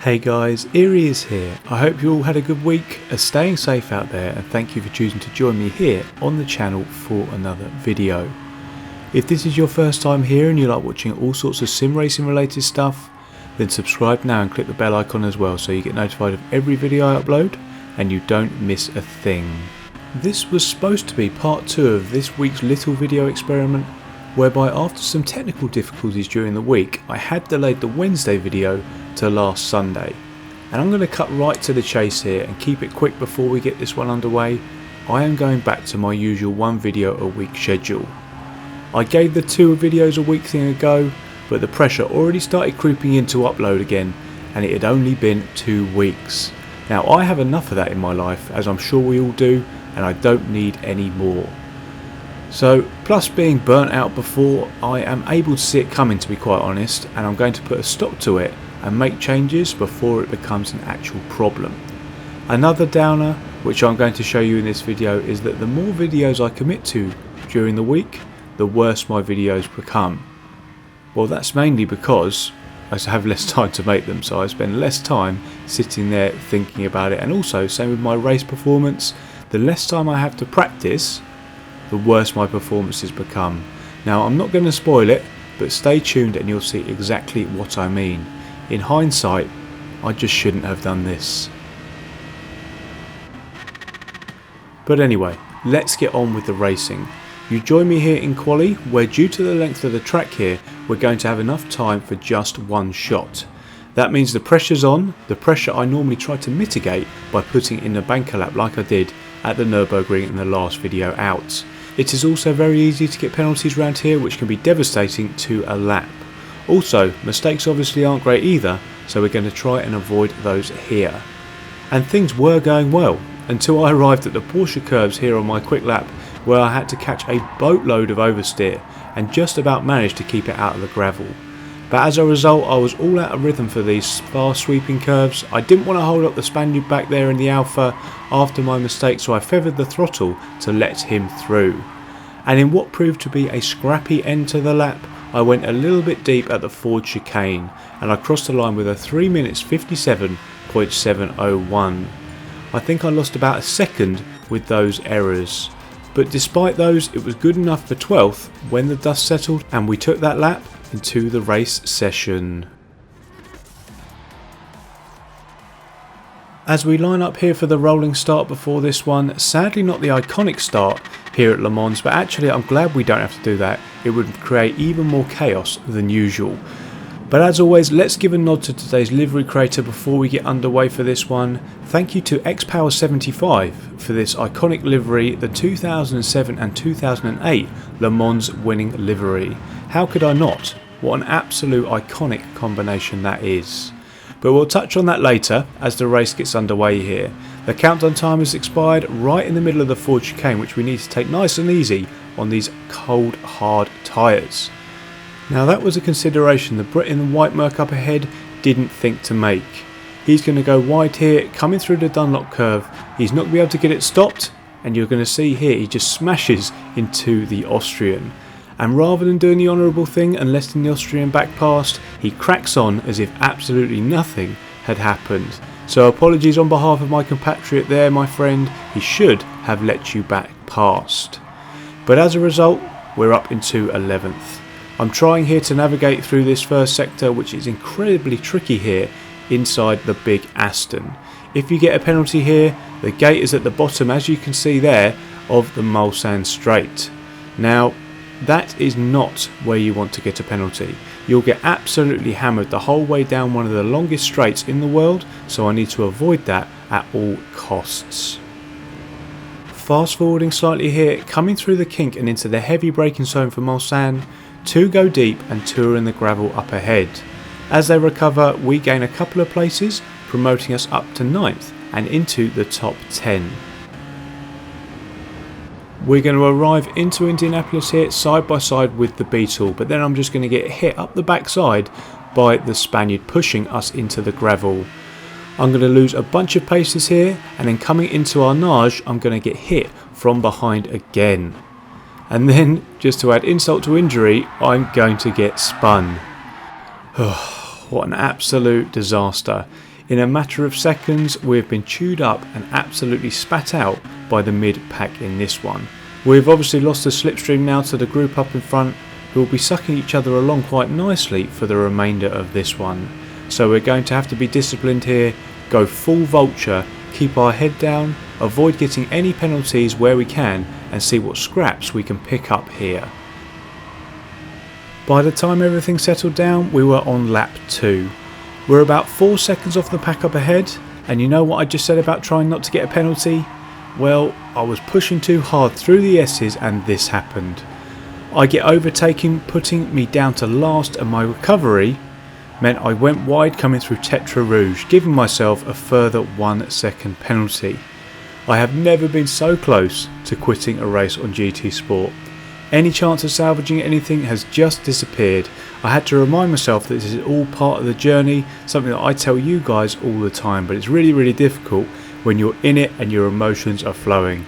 Hey guys, Eerie is here. I hope you all had a good week, are staying safe out there, and thank you for choosing to join me here on the channel for another video. If this is your first time here and you like watching all sorts of sim racing related stuff, then subscribe now and click the bell icon as well so you get notified of every video I upload and you don't miss a thing. This was supposed to be part 2 of this week's little video experiment, whereby after some technical difficulties during the week I had delayed the Wednesday video to last Sunday. And I'm going to cut right to the chase here and keep it quick before we get this one underway. I am going back to my usual 1 video a week schedule. I gave the 2 videos a week thing a go, but the pressure already started creeping in to upload again, and it had only been 2 weeks. Now I have enough of that in my life, as I'm sure we all do, and I don't need any more. So, plus being burnt out before, I am able to see it coming, to be quite honest, and I'm going to put a stop to it and make changes before it becomes an actual problem. Another downer, which I'm going to show you in this video, is that the more videos I commit to during the week, the worse my videos become. Well, that's mainly because I have less time to make them, so I spend less time sitting there thinking about it, and also same with my race performance, the less time I have to practice, the worse my performances become. Now I'm not going to spoil it, but stay tuned and you'll see exactly what I mean. In hindsight, I just shouldn't have done this. But anyway, let's get on with the racing. You join me here in quali, where due to the length of the track here, we're going to have enough time for just 1 shot. That means the pressure's on, the pressure I normally try to mitigate by putting in a banker lap like I did at the Nürburgring in the last video out. It is also very easy to get penalties around here, which can be devastating to a lap. Also, mistakes obviously aren't great either, so we're going to try and avoid those here. And things were going well, until I arrived at the Porsche curves here on my quick lap, where I had to catch a boatload of oversteer, and just about managed to keep it out of the gravel. But as a result, I was all out of rhythm for these fast sweeping curves. I didn't want to hold up the Spaniard back there in the Alpha after my mistake, so I feathered the throttle to let him through. And in what proved to be a scrappy end to the lap, I went a little bit deep at the Ford chicane, and I crossed the line with a 3 minutes 57.701. I think I lost about a second with those errors. But despite those, it was good enough for 12th when the dust settled and we took that lap into the race session. As we line up here for the rolling start before this one, sadly not the iconic start here at Le Mans, but actually I'm glad we don't have to do that. It would create even more chaos than usual. But as always, let's give a nod to today's livery creator before we get underway for this one. Thank you to XPower75 for this iconic livery, the 2007 and 2008 Le Mans winning livery. How could I not? What an absolute iconic combination that is. But we'll touch on that later as the race gets underway here. The countdown time has expired right in the middle of the Ford chicane, which we need to take nice and easy on these cold hard tyres. Now that was a consideration the Brit in the white Merc up ahead didn't think to make. He's going to go wide here, coming through the Dunlop curve. He's not going to be able to get it stopped, and you're going to see here he just smashes into the Austrian. And rather than doing the honourable thing and letting the Austrian back past, he cracks on as if absolutely nothing had happened. So apologies on behalf of my compatriot there, my friend. He should have let you back past. But as a result, we're up into 11th. I'm trying here to navigate through this first sector, which is incredibly tricky here inside the big Aston. If you get a penalty here, the gate is at the bottom, as you can see there, of the Mulsanne straight. Now, that is not where you want to get a penalty. You'll get absolutely hammered the whole way down one of the longest straights in the world, so I need to avoid that at all costs. Fast forwarding slightly here, coming through the kink and into the heavy braking zone for Mulsanne. 2 go deep and 2 are in the gravel up ahead. As they recover, we gain a couple of places, promoting us up to 9th and into the top 10. We're going to arrive into Indianapolis here side by side with the Beetle, but then I'm just going to get hit up the backside by the Spaniard pushing us into the gravel. I'm going to lose a bunch of paces here, and then coming into Arnage I'm going to get hit from behind again. And then, just to add insult to injury, I'm going to get spun. What an absolute disaster. In a matter of seconds, we've been chewed up and absolutely spat out by the mid-pack in this one. We've obviously lost the slipstream now to the group up in front, who will be sucking each other along quite nicely for the remainder of this one. So we're going to have to be disciplined here, go full vulture, keep our head down, avoid getting any penalties where we can, and see what scraps we can pick up here. By the time everything settled down, we were on lap 2. We're about 4 seconds off the pack up ahead, and you know what I just said about trying not to get a penalty? Well, I was pushing too hard through the S's and this happened. I get overtaken, putting me down to last, and my recovery meant I went wide coming through Tetra Rouge, giving myself a further 1 second penalty. I have never been so close to quitting a race on GT Sport. Any chance of salvaging anything has just disappeared. I had to remind myself that this is all part of the journey, something that I tell you guys all the time, but it's really difficult when you're in it and your emotions are flowing.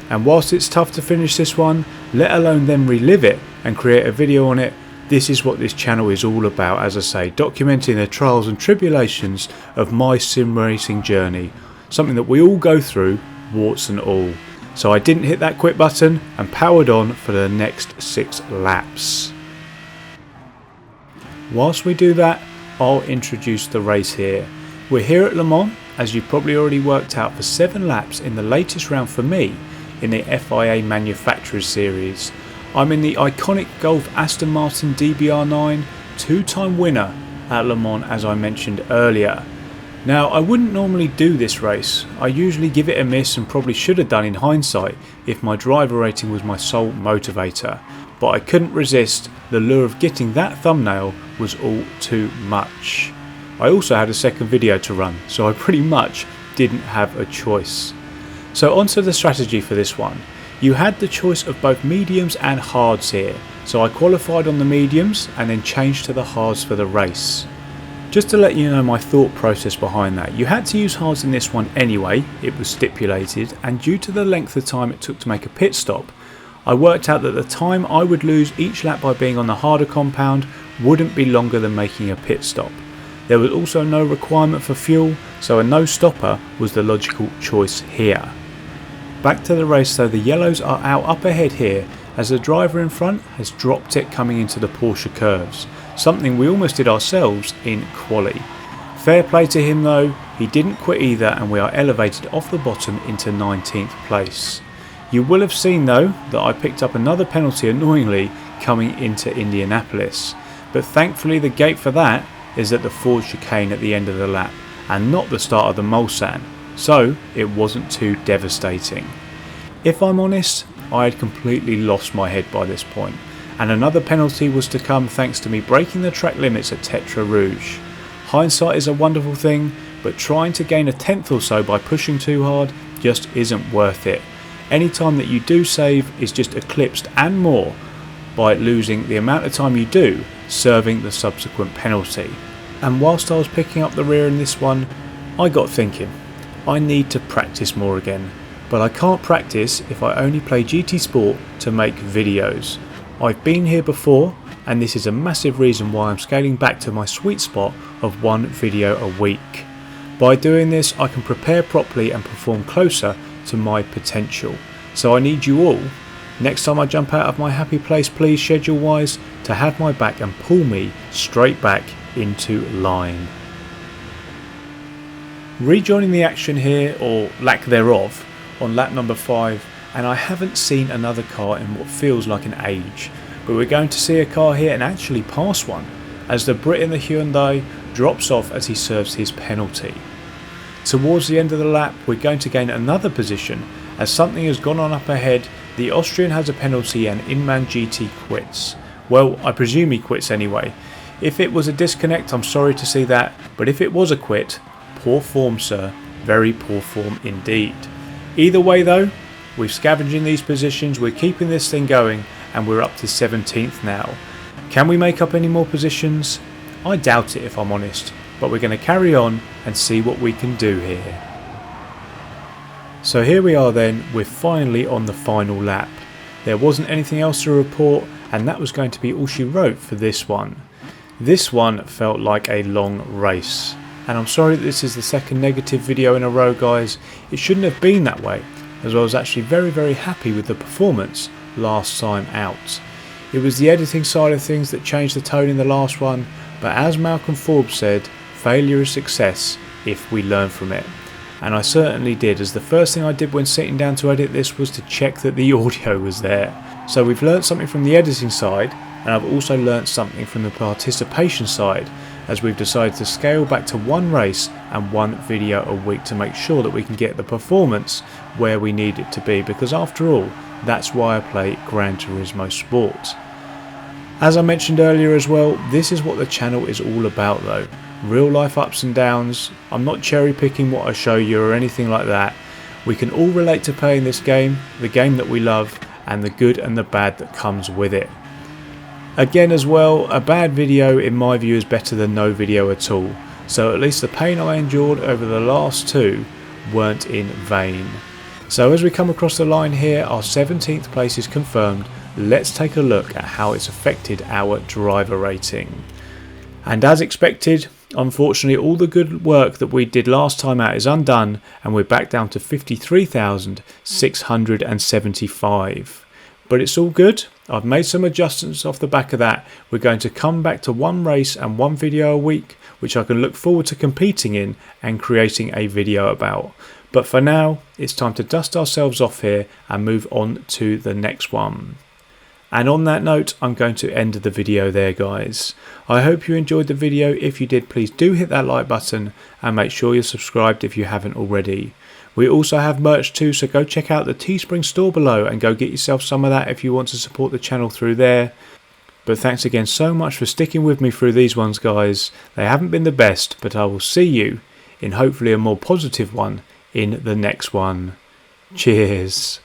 And whilst it's tough to finish this one, let alone then relive it and create a video on it, this is what this channel is all about, as I say, documenting the trials and tribulations of my sim racing journey, something that we all go through, warts and all. So I didn't hit that quit button and powered on for the next 6 laps. Whilst we do that, I'll introduce the race here. We're here at Le Mans, as you've probably already worked out, for 7 laps in the latest round for me in the FIA Manufacturers Series. I'm in the iconic Golf Aston Martin DBR9, 2-time winner at Le Mans, as I mentioned earlier. Now, I wouldn't normally do this race. I usually give it a miss and probably should have done in hindsight if my driver rating was my sole motivator, but I couldn't resist. The lure of getting that thumbnail was all too much. I also had a second video to run, so I pretty much didn't have a choice. So onto the strategy for this one. You had the choice of both mediums and hards here, so I qualified on the mediums and then changed to the hards for the race. Just to let you know my thought process behind that, you had to use hards in this one anyway, it was stipulated, and due to the length of time it took to make a pit stop, I worked out that the time I would lose each lap by being on the harder compound wouldn't be longer than making a pit stop. There was also no requirement for fuel, so a no stopper was the logical choice here. Back to the race though, the yellows are out up ahead here as the driver in front has dropped it coming into the Porsche curves, something we almost did ourselves in quali. Fair play to him though, he didn't quit either and we are elevated off the bottom into 19th place. You will have seen though that I picked up another penalty annoyingly coming into Indianapolis, but thankfully the gate for that is at the Ford chicane at the end of the lap and not the start of the Mulsanne, so it wasn't too devastating. If I'm honest, I had completely lost my head by this point, and another penalty was to come thanks to me breaking the track limits at Tetra Rouge. Hindsight is a wonderful thing, but trying to gain a tenth or so by pushing too hard just isn't worth it. Any time that you do save is just eclipsed and more by losing the amount of time you do serving the subsequent penalty. And whilst I was picking up the rear in this one, I got thinking, I need to practice more again, but I can't practice if I only play GT Sport to make videos. I've been here before, and this is a massive reason why I'm scaling back to my sweet spot of 1 video a week. By doing this, I can prepare properly and perform closer to my potential. So I need you all, next time I jump out of my happy place, please, schedule wise, to have my back and pull me straight back into line. Rejoining the action here, or lack thereof, on lap number 5, and I haven't seen another car in what feels like an age, but we're going to see a car here and actually pass one as the Brit in the Hyundai drops off as he serves his penalty. Towards the end of the lap we're going to gain another position as something has gone on up ahead. The Austrian has a penalty and Inman GT quits. Well, I presume he quits anyway. If it was a disconnect, I'm sorry to see that, but if it was a quit, poor form sir, very poor form indeed. Either way though, we're scavenging these positions, we're keeping this thing going, and we're up to 17th now. Can we make up any more positions? I doubt it if I'm honest, but we're going to carry on and see what we can do here. So here we are then, we're finally on the final lap. There wasn't anything else to report, and that was going to be all she wrote for this one. This one felt like a long race. and I'm sorry that this is the second negative video in a row, guys. It shouldn't have been that way, as I was actually very happy with the performance last time out. It was the editing side of things that changed the tone in the last one, but as Malcolm Forbes said, failure is success if we learn from it. And I certainly did, as the first thing I did when sitting down to edit this was to check that the audio was there. So we've learnt something from the editing side, and I've also learnt something from the participation side, as we've decided to scale back to one race and one video a week to make sure that we can get the performance where we need it to be, because after all, that's why I play Gran Turismo Sport. As I mentioned earlier as well, this is what the channel is all about though. Real life ups and downs. I'm not cherry picking what I show you or anything like that. We can all relate to playing this game, the game that we love, and the good and the bad that comes with it. Again as well, a bad video in my view is better than no video at all, so at least the pain I endured over the last two weren't in vain. So as we come across the line here, our 17th place is confirmed. Let's take a look at how it's affected our driver rating. And as expected, unfortunately all the good work that we did last time out is undone, and we're back down to 53,675. But it's all good. I've made some adjustments off the back of that. We're going to come back to one race and one video a week, which I can look forward to competing in and creating a video about. But for now, it's time to dust ourselves off here and move on to the next one. And on that note, I'm going to end the video there, guys. I hope you enjoyed the video. If you did, please do hit that like button and make sure you're subscribed if you haven't already. We also have merch too, so go check out the Teespring store below and go get yourself some of that if you want to support the channel through there. But thanks again so much for sticking with me through these ones, guys. They haven't been the best, but I will see you in hopefully a more positive one in the next one. Cheers.